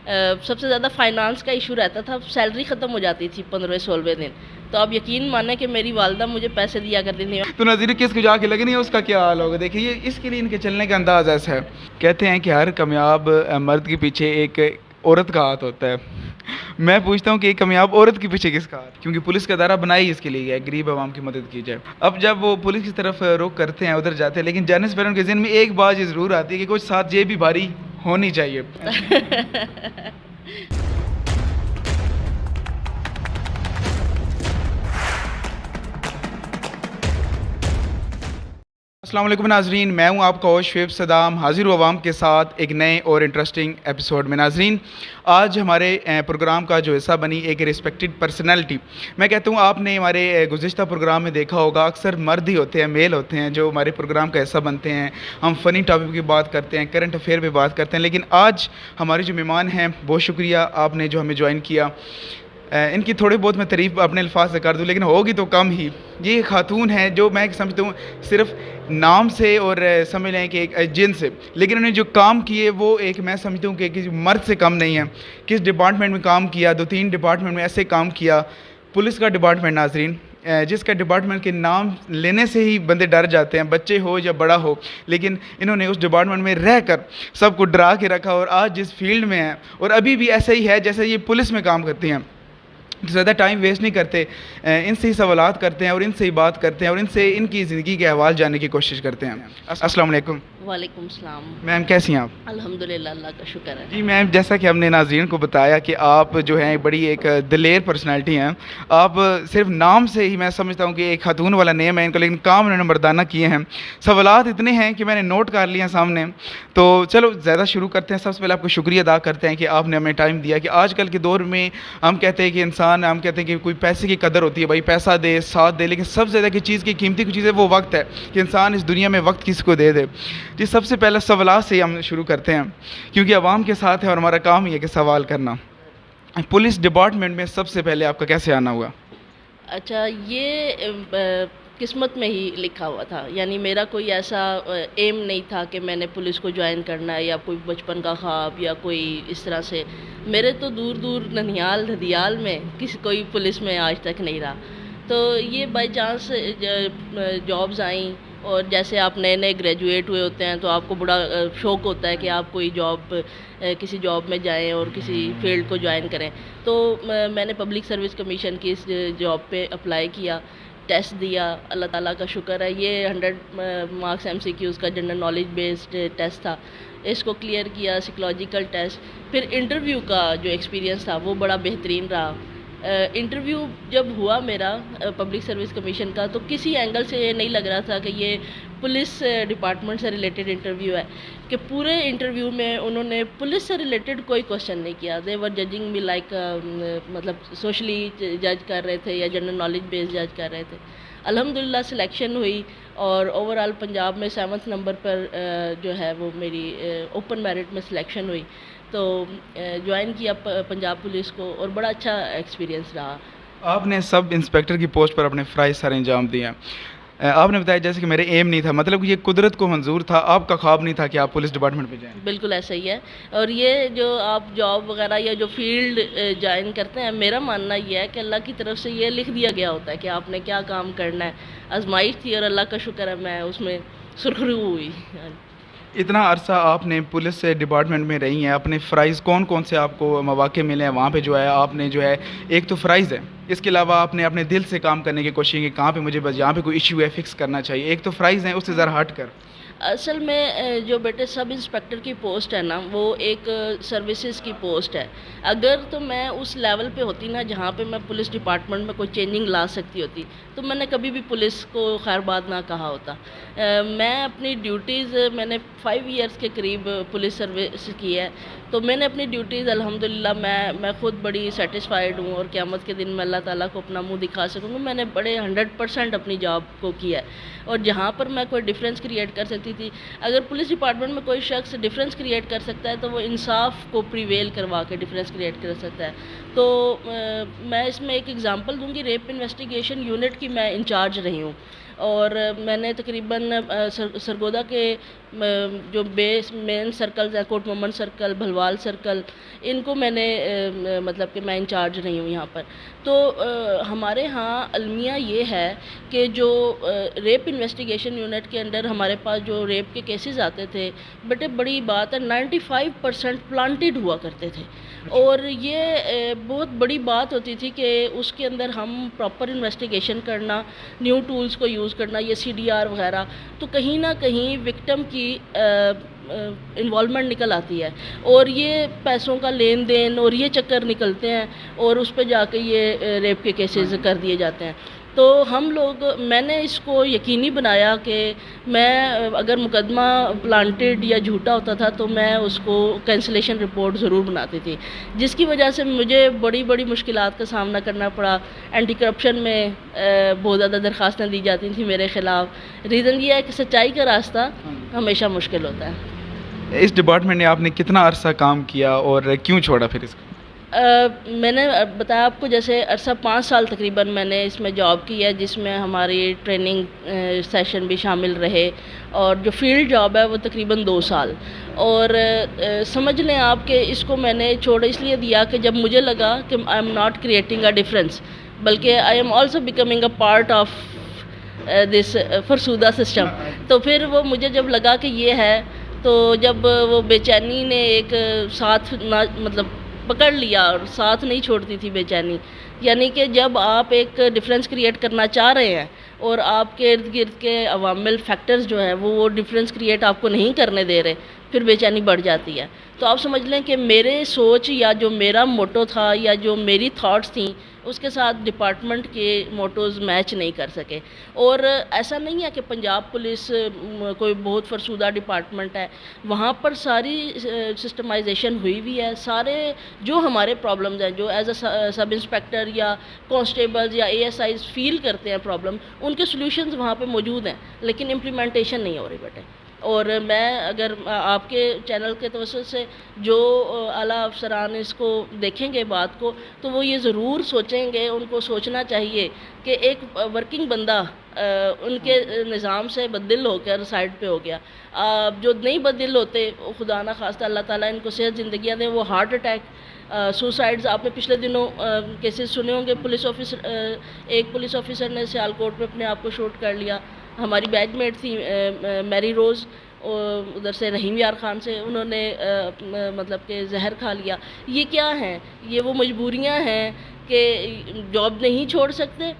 سب سے زیادہ فائنانس کا ایشو رہتا تھا، سیلری ختم ہو جاتی تھی 15 16 دن، تو آپ یقین مانیں کہ میری والدہ مجھے پیسے دیا کرتی تھی. تو ناظرین کس کو جا کے لگے نہیں اس کا کیا حال ہوگا. دیکھیے یہ اس کے لیے ان کے چلنے کا انداز ایسا ہے. کہتے ہیں کہ ہر کامیاب مرد کے پیچھے ایک عورت کا ہاتھ ہوتا ہے. میں پوچھتا ہوں کہ ایک کامیاب عورت کے پیچھے کس کا ہاتھ, کیونکہ پولیس کا ادارہ بنائی اس کے لیے ہے غریب عوام کی مدد کی جائے. اب جب وہ پولیس کی طرف رخ کرتے ہیں, ادھر جاتے ہیں, لیکن جانے سے پہلے ان کے ذہن میں ایک بات یہ ضرور آتی ہے کہ کچھ ساتھ یہ بھی بھاری ہونی چاہیے. السلام علیکم ناظرین, میں ہوں آپ کا ہوسٹ شعیب صدام, حاضر ہوں عوام کے ساتھ ایک نئے اور انٹرسٹنگ ایپیسوڈ میں. ناظرین آج ہمارے پروگرام کا جو حصہ بنی ایک ریسپیکٹڈ پرسنالٹی. میں کہتا ہوں آپ نے ہمارے گزشتہ پروگرام میں دیکھا ہوگا اکثر مرد ہی ہوتے ہیں, میل ہوتے ہیں جو ہمارے پروگرام کا حصہ بنتے ہیں. ہم فنی ٹاپک کی بات کرتے ہیں, کرنٹ افیئر پہ بات کرتے ہیں, لیکن آج ہمارے جو مہمان ہیں, بہت شکریہ آپ نے جو ہمیں جوائن کیا. ان کی تھوڑی بہت میں تعریف اپنے الفاظ سے کر دوں, لیکن ہوگی تو کم ہی. یہ خاتون ہیں جو میں سمجھتا ہوں صرف نام سے اور سمجھ لیں کہ ایک جن سے, لیکن انہوں نے جو کام کیے وہ ایک میں سمجھتا ہوں کہ کسی مرد سے کم نہیں ہے. کس ڈپارٹمنٹ میں کام کیا, 2 3 ڈپارٹمنٹ میں ایسے کام کیا. پولیس کا ڈپارٹمنٹ ناظرین, جس کا ڈپارٹمنٹ کے نام لینے سے ہی بندے ڈر جاتے ہیں, بچے ہو یا بڑا ہو, لیکن انہوں نے اس ڈپارٹمنٹ میں رہ کر سب کو ڈرا کے رکھا, اور آج جس فیلڈ میں ہیں اور ابھی بھی ایسا ہی ہے جیسے یہ پولیس میں کام کرتی ہیں. زیادہ ٹائم ویسٹ نہیں کرتے, ان سے ہی سوالات کرتے ہیں اور ان سے ہی بات کرتے ہیں اور ان سے ان کی زندگی کے احوال جاننے کی کوشش کرتے ہیں. السلام علیکم. وعلیکم السلام. میم کیسی ہیں آپ؟ الحمدللہ, اللہ کا شکر ہے. جی میم, جیسا کہ ہم نے ناظرین کو بتایا کہ آپ جو ہیں بڑی ایک دلیر پرسنالٹی ہیں. آپ صرف نام سے ہی میں سمجھتا ہوں کہ ایک خاتون والا نیم ہے ان کا, لیکن کام انہوں نے مردانہ کیے ہیں. سوالات اتنے ہیں کہ میں نے نوٹ کر لیے ہیں سامنے, تو چلو زیادہ شروع کرتے ہیں. سب سے پہلے آپ کو شکریہ ادا کرتے ہیں کہ آپ نے ہمیں ٹائم دیا. کہ آج کل کے دور میں ہم کہتے ہیں کہ انسان, ہم کہتے ہیں کہ کوئی پیسے کی قدر ہوتی ہے, بھائی پیسہ دے, ساتھ دے, لیکن سب سے زیادہ کی چیز کی قیمتی چیز ہے وہ وقت ہے, کہ انسان اس دنیا میں وقت کس کو دے دے. جی سب سے پہلے سوالات سے ہم شروع کرتے ہیں, کیونکہ عوام کے ساتھ ہے اور ہمارا کام ہی ہے کہ سوال کرنا. پولیس ڈپارٹمنٹ میں سب سے پہلے آپ کا کیسے آنا ہوا؟ اچھا, یہ قسمت میں ہی لکھا ہوا تھا. یعنی میرا کوئی ایسا ایم نہیں تھا کہ میں نے پولیس کو جوائن کرنا ہے, یا کوئی بچپن کا خواب, یا کوئی اس طرح سے. میرے تو دور دور ننیال دھدیال میں کوئی پولیس میں آج تک نہیں رہا. تو یہ بائی چانس جابز آئیں, اور جیسے آپ نئے نئے گریجویٹ ہوئے ہوتے ہیں تو آپ کو بڑا شوق ہوتا ہے کہ آپ کوئی جاب, کسی جاب میں جائیں اور کسی فیلڈ کو جوائن کریں. تو میں نے پبلک سروس کمیشن کی اس جاب پہ اپلائی کیا, ٹیسٹ دیا. اللہ تعالیٰ کا شکر ہے, یہ 100 مارکس MCQs کا جنرل نالج بیسڈ ٹیسٹ تھا, اس کو کلیئر کیا. سائیکلوجیکل ٹیسٹ, پھر انٹرویو کا جو ایکسپیرینس تھا وہ بڑا بہترین رہا. انٹرویو جب ہوا میرا پبلک سروس کمیشن کا, تو کسی اینگل سے یہ نہیں لگ رہا تھا کہ یہ پولیس ڈپارٹمنٹ سے ریلیٹڈ انٹرویو ہے, کہ پورے انٹرویو میں انہوں نے پولیس سے ریلیٹڈ کوئی کوشچن نہیں کیا. دے ور ججنگ می لائک, مطلب سوشلی جج کر رہے تھے یا جنرل نالج بیس جج کر رہے تھے. الحمدللہ سلیکشن ہوئی, اور اوور آل پنجاب میں 7th نمبر پر جو ہے وہ میری اوپن میرٹ میں سلیکشن ہوئی. تو جوائن کیا پنجاب پولیس کو, اور بڑا اچھا ایکسپیرینس رہا. آپ نے سب انسپیکٹر کی پوسٹ پر اپنے فرائض سارے انجام دیے ہیں. آپ نے بتایا جیسے کہ میرے ایم نہیں تھا, مطلب کہ یہ قدرت کو منظور تھا, آپ کا خواب نہیں تھا کہ آپ پولیس ڈپارٹمنٹ پہ جائیں. بالکل ایسا ہی ہے. اور یہ جو آپ جاب وغیرہ یا جو فیلڈ جوائن کرتے ہیں, میرا ماننا یہ ہے کہ اللہ کی طرف سے یہ لکھ دیا گیا ہوتا ہے کہ آپ نے کیا کام کرنا ہے. آزمائش تھی, اور اللہ کا شکر ہے میں اس میں سرخرو ہوئی. اتنا عرصہ آپ نے پولیس ڈپارٹمنٹ میں رہی ہیں, اپنے فرائض کون کون سے آپ کو مواقع ملے ہیں وہاں پہ جو ہے آپ نے جو ہے, ایک تو فرائض ہے, اس کے علاوہ آپ نے اپنے دل سے کام کرنے کی کوشش کی, کہاں پہ مجھے بس یہاں پہ کوئی ایشو ہے فکس کرنا چاہیے. ایک تو فرائض ہیں, اس سے ذرا ہٹ کر. اصل میں جو بیٹے سب انسپیکٹر کی پوسٹ ہے نا, وہ ایک سروسز کی پوسٹ ہے. اگر تو میں اس لیول پہ ہوتی نا جہاں پہ میں پولیس ڈپارٹمنٹ میں کوئی چینجنگ لا سکتی ہوتی, تو میں نے کبھی بھی پولیس کو خیر بات نہ کہا ہوتا. میں اپنی ڈیوٹیز, میں نے 5 ایئرس کے قریب پولیس سروس کی ہے, تو میں نے اپنی ڈیوٹیز الحمدللہ میں خود بڑی سیٹسفائیڈ ہوں, اور قیامت کے دن میں اللہ تعالیٰ کو اپنا منہ دکھا سکوں گا. میں نے بڑے 100% اپنی جاب کو کیا ہے. اور جہاں پر میں کوئی ڈفرینس کریٹ کر سکتی تھی, اگر پولیس ڈپارٹمنٹ میں کوئی شخص ڈفرینس کریٹ کر سکتا ہے تو وہ انصاف کو پریویل کروا کے ڈفرینس کریٹ کر سکتا ہے. تو میں اس میں ایک ایگزامپل دوں گی. ریپ انویسٹیگیشن یونٹ کی میں انچارج رہی ہوں, اور میں نے تقریباً سرگودا کے جو بیس مین سرکلز ہیں کوٹ محمد سرکل، بھلوال سرکل، ان کو میں نے مطلب کہ میں انچارج رہی ہوں یہاں پر. تو ہمارے ہاں المیہ یہ ہے کہ جو ریپ انویسٹیگیشن یونٹ کے انڈر ہمارے پاس جو ریپ کے کیسز آتے تھے، بیٹے بڑی بات ہے 95% پلانٹڈ ہوا کرتے تھے. اور یہ بہت بڑی بات ہوتی تھی کہ اس کے اندر ہم پراپر انویسٹیگیشن کرنا، نیو ٹولز کو یوز کرنا، یہ CDR وغیرہ، تو کہیں نہ کہیں وکٹم کی انوالومنٹ نکل آتی ہے، اور یہ پیسوں کا لین دین اور یہ چکر نکلتے ہیں، اور اس پہ جا کے یہ ریپ کے کیسز کر دیے جاتے ہیں. تو ہم لوگ، میں نے اس کو یقینی بنایا کہ میں اگر مقدمہ پلانٹڈ یا جھوٹا ہوتا تھا تو میں اس کو کینسلیشن رپورٹ ضرور بناتی تھی، جس کی وجہ سے مجھے بڑی بڑی مشکلات کا سامنا کرنا پڑا. اینٹی کرپشن میں بہت زیادہ درخواستیں دی جاتی تھیں میرے خلاف. ریزن یہ ہے کہ سچائی کا راستہ ہمیشہ مشکل ہوتا ہے. اس ڈپارٹمنٹ نے آپ نے کتنا عرصہ کام کیا اور کیوں چھوڑا پھر اس کو؟ میں نے بتایا آپ کو، جیسے عرصہ 5 سال تقریباً میں نے اس میں جاب کی ہے، جس میں ہماری ٹریننگ سیشن بھی شامل رہے، اور جو فیلڈ جاب ہے وہ تقریباً 2 سال. اور سمجھ لیں آپ کہ اس کو میں نے چھوڑ اس لیے دیا کہ جب مجھے لگا کہ I am not creating a difference, بلکہ I am also becoming a part of this فرسودہ سسٹم. تو پھر وہ مجھے جب لگا کہ یہ ہے، تو جب وہ بے چینی نے ایک ساتھ مطلب پکڑ لیا، اور ساتھ نہیں چھوڑتی تھی بے چینی. یعنی کہ جب آپ ایک ڈفرینس کریٹ کرنا چاہ رہے ہیں اور آپ کے ارد گرد کے عوامل فیکٹرز جو ہیں وہ ڈفرینس کریٹ آپ کو نہیں کرنے دے رہے، پھر بے چینی بڑھ جاتی ہے. تو آپ سمجھ لیں کہ میرے سوچ یا جو میرا موٹو تھا یا جو میری تھاٹس تھیں، اس کے ساتھ ڈپارٹمنٹ کے موٹوز میچ نہیں کر سکے. اور ایسا نہیں ہے کہ پنجاب پولیس کوئی بہت فرسودہ ڈپارٹمنٹ ہے، وہاں پر ساری سسٹمائزیشن ہوئی ہوئی ہے. سارے جو ہمارے پرابلمز ہیں، جو ایز اے سب انسپیکٹر یا کانسٹیبلز یا ASIs فیل کرتے ہیں پرابلم، ان کے سلوشنز وہاں پہ موجود ہیں، لیکن امپلیمنٹیشن نہیں ہو رہی بیٹے. اور میں اگر آپ کے چینل کے توسط سے جو اعلیٰ افسران اس کو دیکھیں گے بات کو، تو وہ یہ ضرور سوچیں گے، ان کو سوچنا چاہیے کہ ایک ورکنگ بندہ ان کے نظام سے بددل ہو کر سائڈ پہ ہو گیا. جو نہیں بددل ہوتے، خدا نہ خواستہ اللہ تعالیٰ ان کو صحت زندگیاں دیں، وہ ہارٹ اٹیک، سوسائڈز، آپ نے پچھلے دنوں کیسز سنے ہوں گے. ایک پولیس آفیسر نے سیالکوٹ میں اپنے آپ کو شوٹ کر لیا. ہماری بیچ میٹ تھی میری روز، ادھر سے رحیم یار خان سے، انہوں نے مطلب کہ زہر کھا لیا. یہ کیا ہیں؟ یہ وہ مجبوریاں ہیں کہ جاب نہیں چھوڑ سکتے،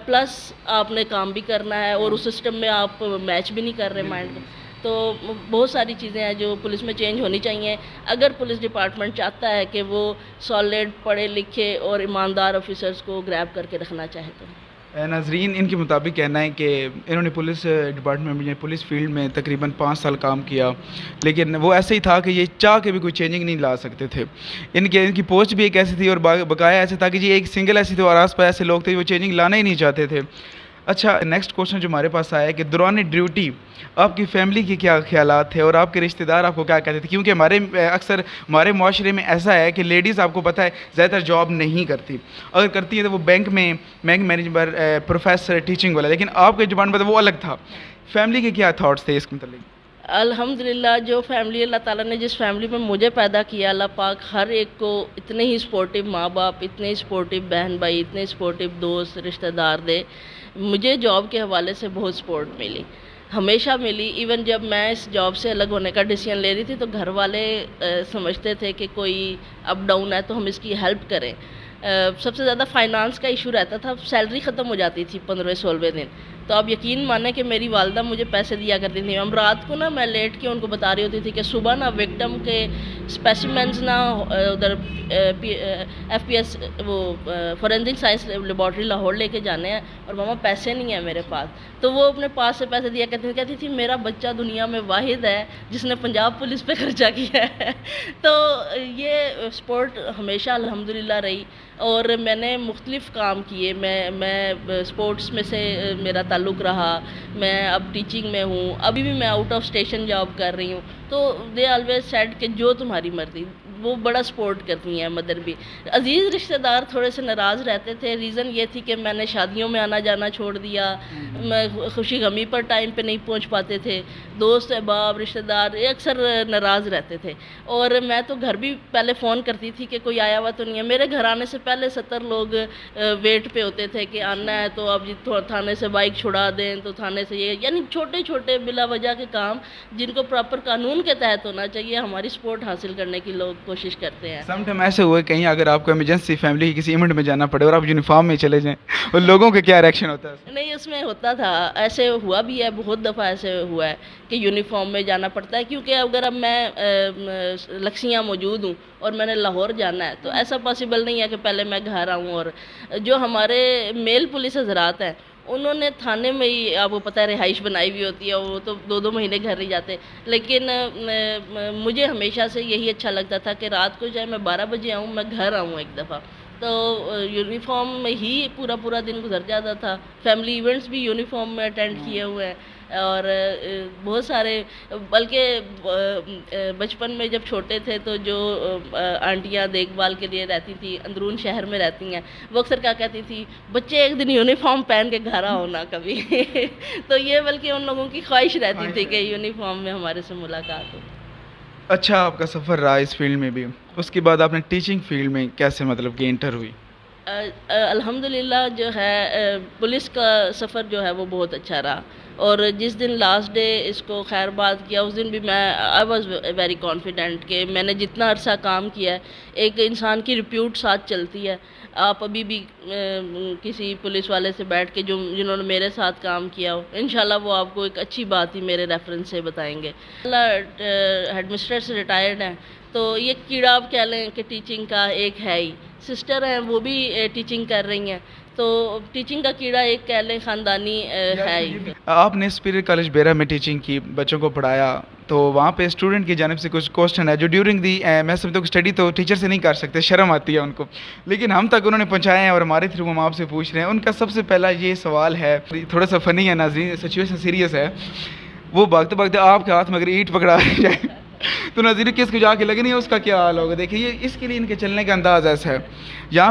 پلس آپ نے کام بھی کرنا ہے، اور اس سسٹم میں آپ میچ بھی نہیں کر رہے مائنڈ کو. تو بہت ساری چیزیں ہیں جو پولیس میں چینج ہونی چاہیے، اگر پولیس ڈپارٹمنٹ چاہتا ہے کہ وہ سالڈ پڑھے لکھے اور ایماندار آفیسرز کو گریب کر کے رکھنا چاہے تو. ناظرین، ان کے مطابق کہنا ہے کہ انہوں نے پولیس ڈپارٹمنٹ میں، پولیس فیلڈ میں تقریباً 5 سال کام کیا، لیکن وہ ایسے ہی تھا کہ یہ چاہ کے بھی کوئی چینجنگ نہیں لا سکتے تھے. ان کی پوسٹ بھی ایک ایسی تھی اور بقایا ایسے تھا کہ جی ایک سنگل ایسی تھی، اور آس پاس ایسے لوگ تھے وہ چینجنگ لانا ہی نہیں چاہتے تھے. اچھا، نیکسٹ کوشچن جو ہمارے پاس آیا ہے کہ دوران ڈیوٹی آپ کی فیملی کے کیا خیالات تھے اور آپ کے رشتہ دار آپ کو کیا کہتے تھے؟ کیونکہ اکثر ہمارے معاشرے میں ایسا ہے کہ لیڈیز، آپ کو پتہ ہے، زیادہ تر جاب نہیں کرتی. اگر کرتی ہے تو وہ بینک مینیجر، پروفیسر، ٹیچنگ والا. لیکن آپ کے زبان پر وہ الگ تھا. فیملی کے کیا تھاٹس تھے اس کے متعلق؟ الحمدللہ، جو فیملی اللہ تعالیٰ نے جس فیملی میں مجھے پیدا کیا، اللہ پاک ہر ایک کو اتنے ہی سپورٹیو ماں باپ، اتنے ہی سپورٹیو بہن بھائی، اتنے سپورٹیو دوست رشتہ دار دے. مجھے جاب کے حوالے سے بہت سپورٹ ملی، ہمیشہ ملی. ایون جب میں اس جاب سے الگ ہونے کا ڈیسیژن لے رہی تھی تو گھر والے سمجھتے تھے کہ کوئی اپ ڈاؤن ہے تو ہم اس کی ہیلپ کریں. سب سے زیادہ فائنانس کا ایشو رہتا تھا. سیلری ختم ہو جاتی تھی 15-16 دن، تو آپ یقین مانیں کہ میری والدہ مجھے پیسے دیا کرتی تھی. ہم رات کو نا، میں لیٹ کے ان کو بتا رہی ہوتی تھی کہ صبح نا وکٹم کے اسپیسیمنز نا ادھر FPS وہ فورینزک سائنس لیبارٹری لاہور لے کے جانے ہیں، اور ماما پیسے نہیں ہیں میرے پاس. تو وہ اپنے پاس سے پیسے دیا کہتی تھی میرا بچہ دنیا میں واحد ہے جس نے پنجاب پولیس پہ خرچہ کیا ہے. تو یہ سپورٹ ہمیشہ الحمدللہ رہی. اور میں نے مختلف کام کیے. میں سپورٹس میں سے میرا تعلق رہا. میں اب ٹیچنگ میں ہوں، ابھی بھی میں آؤٹ آف اسٹیشن جاب کر رہی ہوں. تو دے آلویز سیڈ کہ جو تمہاری مرضی. وہ بڑا سپورٹ کرتی ہیں مدر بھی. عزیز رشتہ دار تھوڑے سے ناراض رہتے تھے. ریزن یہ تھی کہ میں نے شادیوں میں آنا جانا چھوڑ دیا, میں خوشی غمی پر ٹائم پہ نہیں پہنچ پاتے تھے. دوست احباب رشتہ دار یہ اکثر ناراض رہتے تھے, اور میں تو گھر بھی پہلے فون کرتی تھی کہ کوئی آیا ہوا تو نہیں ہے. میرے گھر آنے سے پہلے 70 لوگ ویٹ پہ ہوتے تھے کہ آنا ہے تو اب تھانے سے بائک چھڑا دیں, تو تھانے سے یہ, یعنی چھوٹے چھوٹے بلا وجہ کے کام جن کو پراپر قانون کے تحت ہونا چاہیے, ہماری سپورٹ حاصل کرنے کی لوگ کوشش کرتے ہیں. سم ٹائم ایسے ہوئے کہیں اگر آپ کو ایمرجنسی فیملی کی کسی ایونٹ میں جانا پڑے اور آپ یونیفارم میں چلے جائیں, اور لوگوں کے کیا ریئیکشن ہوتا ہے؟ نہیں, اس میں ہوتا تھا, ایسے ہوا بھی ہے, بہت دفعہ ایسے ہوا ہے کہ یونیفارم میں جانا پڑتا ہے. کیونکہ اگر اب میں لکسیاں موجود ہوں اور میں نے لاہور جانا ہے تو ایسا پاسبل نہیں ہے کہ پہلے میں گھر آؤں. اور جو ہمارے میل پولیس حضرات ہیں انہوں نے تھانے میں ہی, آپ کو پتہ ہے, رہائش بنائی ہوئی ہوتی ہے, وہ تو 2 مہینے گھر نہیں جاتے. لیکن مجھے ہمیشہ سے یہی اچھا لگتا تھا کہ رات کو چاہے میں 12 بجے آؤں, میں گھر آؤں ایک دفعہ. تو یونیفارم میں ہی پورا دن گزر جاتا تھا. فیملی ایونٹس بھی یونیفارم میں اٹینڈ کیے ہوئے ہیں, اور بہت سارے, بلکہ بچپن میں جب چھوٹے تھے تو جو آنٹیاں دیکھ بھال کے لیے رہتی تھی, اندرون شہر میں رہتی ہیں, وہ اکثر کیا کہتی تھی, بچے ایک دن یونیفارم پہن کے گھر آؤ نا کبھی. تو یہ بلکہ ان لوگوں کی خواہش رہتی تھی کہ یونیفارم میں ہمارے سے ملاقات ہو. اچھا آپ کا سفر رہا اس فیلڈ میں بھی, اس کے بعد آپ نے ٹیچنگ فیلڈ میں کیسے مطلب کہ انٹر ہوئی؟ الحمدللہ جو ہے پولیس کا سفر جو ہے وہ بہت اچھا رہا. اور جس دن لاسٹ ڈے اس کو خیر بات کیا, اس دن بھی میں آئی واز ویری کانفیڈنٹ کہ میں نے جتنا عرصہ کام کیا ہے, ایک انسان کی ریپیوٹ ساتھ چلتی ہے. آپ ابھی بھی کسی پولیس والے سے بیٹھ کے جنہوں نے میرے ساتھ کام کیا ہو, انشاءاللہ وہ آپ کو ایک اچھی بات ہی میرے ریفرنس سے بتائیں گے. ہیڈ مسٹر سے ریٹائرڈ ہیں, تو یہ کیڑا آپ کہہ لیں کہ ٹیچنگ کا ایک ہے ہی. سسٹر ہیں وہ بھی ٹیچنگ کر رہی ہیں, تو ٹیچنگ کا کیڑا ایک کہہ لیں خاندانی ہے ہی. آپ نے سپیریئر کالج بیرا میں ٹیچنگ کی, بچوں کو پڑھایا, تو وہاں پہ اسٹوڈنٹ کی جانب سے کچھ کوسچن ہے جو ڈیورنگ دی میں سمجھتا ہوں کہ اسٹڈی تو ٹیچر سے نہیں کر سکتے, شرم آتی ہے ان کو, لیکن ہم تک انہوں نے پہنچائے ہیں اور ہمارے تھرو ہم آپ سے پوچھ رہے ہیں. ان کا سب سے پہلا یہ سوال ہے, تھوڑا سا فنی ہے ناظرین, سچویشن سیریس ہے. وہ بھاگتے بھاگتے آپ کے ہاتھ میں اگر اینٹ پکڑا جائے تو ناظرین کس کو جا کے لگے نہیں, اس کا کیا حال ہوگا. دیکھیے یہ اس کے لیے ان کے چلنے کا انداز ایسا ہے. یہاں